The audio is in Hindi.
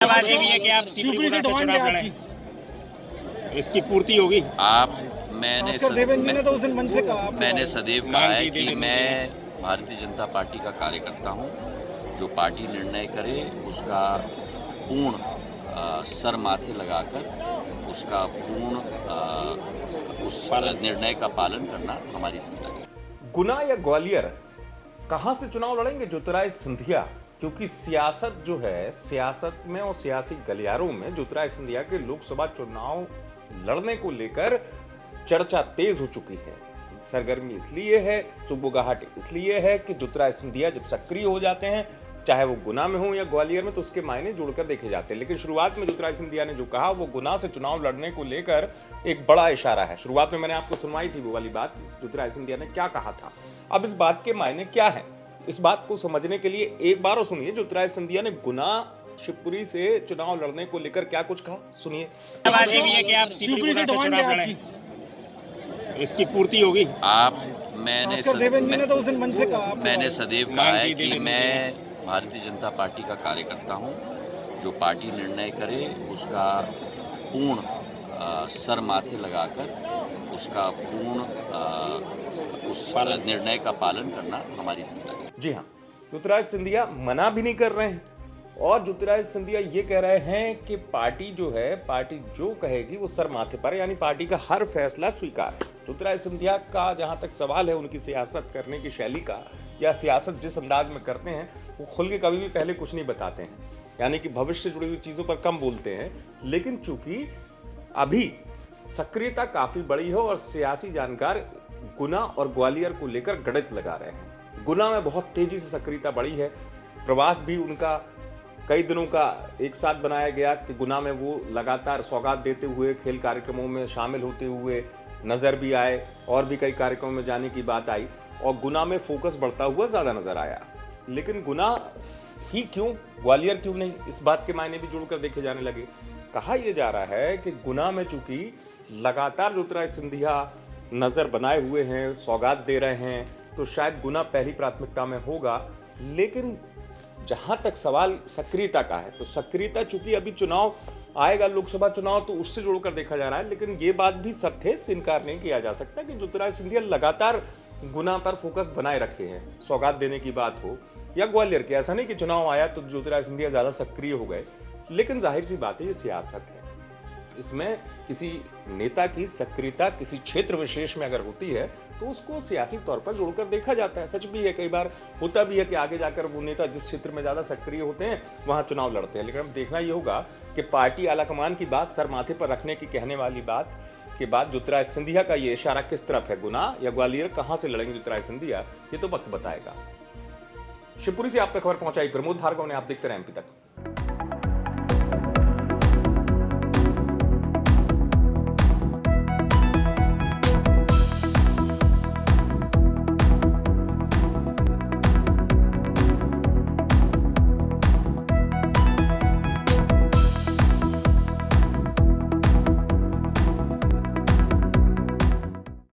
बात ये भी है कि आप शिवपुरी से चुनाव लड़े, इसकी पूर्ति होगी। मैंने तो उस दिन मंच से कहा, मैंने सदैव कहा है कि मैं भारतीय जनता पार्टी का कार्यकर्ता हूं। जो पार्टी निर्णय करे उसका पूर्ण सर माथे लगाकर उसका पूर्ण उस निर्णय का पालन करना हमारी जिम्मेदारी है। गुना या ग्वालियर कहां से चुनाव लड़ेंगे ज्योतिरादित्य सिंधिया? क्योंकि सियासत जो है, सियासत में और सियासी गलियारों में ज्योतिरादित्य सिंधिया के लोकसभा चुनाव लड़ने को लेकर चर्चा तेज हो चुकी है। सरगर्मी इसलिए है, सुबुगाहट इसलिए है कि ज्योतिरादित्य सिंधिया जब सक्रिय हो जाते हैं, चाहे वो गुना में हो या ग्वालियर में, तो उसके मायने जोड़कर देखे जाते हैं। लेकिन शुरुआत में ज्योतिरादित्य सिंधिया ने जो कहा वो गुना से चुनाव लड़ने को लेकर एक बड़ा इशारा है। शुरुआत में मैंने आपको सुनवाई थी वो वाली बात, ज्योतिरादित्य सिंधिया ने क्या कहा था। अब इस बात के मायने क्या है, इस बात को समझने के लिए एक बार और सुनिए ज्योतिरादित्य सिंधिया ने गुना शिवपुरी से चुनाव लड़ने को लेकर क्या कुछ कहा, सुनिए। बात ये भी है कि आप शिवपुरी से चुनाव लड़े, इसकी पूर्ति होगी। तो उस दिन मंच से कहा, मैंने सदैव कहा है कि मैं भारतीय जनता पार्टी का कार्यकर्ता हूं। जो पार्टी निर्णय करे उसका पूर्ण सर माथे लगाकर उसका पूर्ण उस निर्णय का पालन करना हमारी जिम्मेदारी है। जी हाँ, ज्योतिरादित्य सिंधिया मना भी नहीं कर रहे हैं और ज्योतिरादित्य सिंधिया ये कह रहे हैं कि पार्टी जो है, पार्टी जो कहेगी वो सर माथे पर, यानी पार्टी का हर फैसला स्वीकार है। ज्योतिरादित्य सिंधिया का जहां तक सवाल है उनकी सियासत करने की शैली का, या सियासत जिस अंदाज में करते हैं, वो खुल के कभी भी पहले कुछ नहीं बताते हैं, यानी कि भविष्य से जुड़ी हुई चीज़ों पर कम बोलते हैं। लेकिन चूंकि अभी सक्रियता काफ़ी बड़ी है और सियासी जानकार गुना और ग्वालियर को लेकर गणित लगा रहे हैं। गुना में बहुत तेज़ी से सक्रियता बढ़ी है, प्रवास भी उनका कई दिनों का एक साथ बनाया गया कि गुना में वो लगातार सौगात देते हुए, खेल कार्यक्रमों में शामिल होते हुए नज़र भी आए और भी कई कार्यक्रमों में जाने की बात आई और गुना में फोकस बढ़ता हुआ ज़्यादा नज़र आया। लेकिन गुना ही क्यों, ग्वालियर क्यों नहीं, इस बात के मायने भी जुड़कर देखे जाने लगे। कहा यह जा रहा है कि गुना में चूंकि लगातार ज्योतिरादित्य सिंधिया नज़र बनाए हुए हैं, सौगात दे रहे हैं, तो शायद गुना पहली प्राथमिकता में होगा। लेकिन जहां तक सवाल सक्रियता का है, तो सक्रियता चूंकि अभी चुनाव आएगा, लोकसभा चुनाव, तो उससे जोड़कर देखा जा रहा है। लेकिन ये बात भी सत्य से इनकार नहीं किया जा सकता कि ज्योतिरादित्य सिंधिया लगातार गुना पर फोकस बनाए रखे हैं। सौगात देने की बात हो या ग्वालियर की, ऐसा नहीं कि चुनाव आया तो ज्योतिरादित्य सिंधिया ज़्यादा सक्रिय हो गए। लेकिन जाहिर सी बात है, ये सियासत है, इसमें किसी नेता की सक्रियता किसी क्षेत्र विशेष में अगर होती है तो उसको सियासी तौर पर जोड़कर देखा जाता है। सच भी है, कई बार होता भी है कि आगे जाकर वो नेता जिस क्षेत्र में ज़्यादा सक्रिय होते हैं वहाँ चुनाव लड़ते हैं। लेकिन अब देखना ये होगा कि पार्टी आलाकमान की बात सर माथे पर रखने की कहने वाली बात के बाद ज्योतिरादित्य सिंधिया का ये इशारा किस तरफ है, गुना या ग्वालियर कहाँ से लड़ेंगे ज्योतिरादित्य सिंधिया, ये तो वक्त बताएगा। शिवपुरी से आप तक खबर पहुंचाई प्रमोद भार्गव ने, आप देखते रहे MP तक।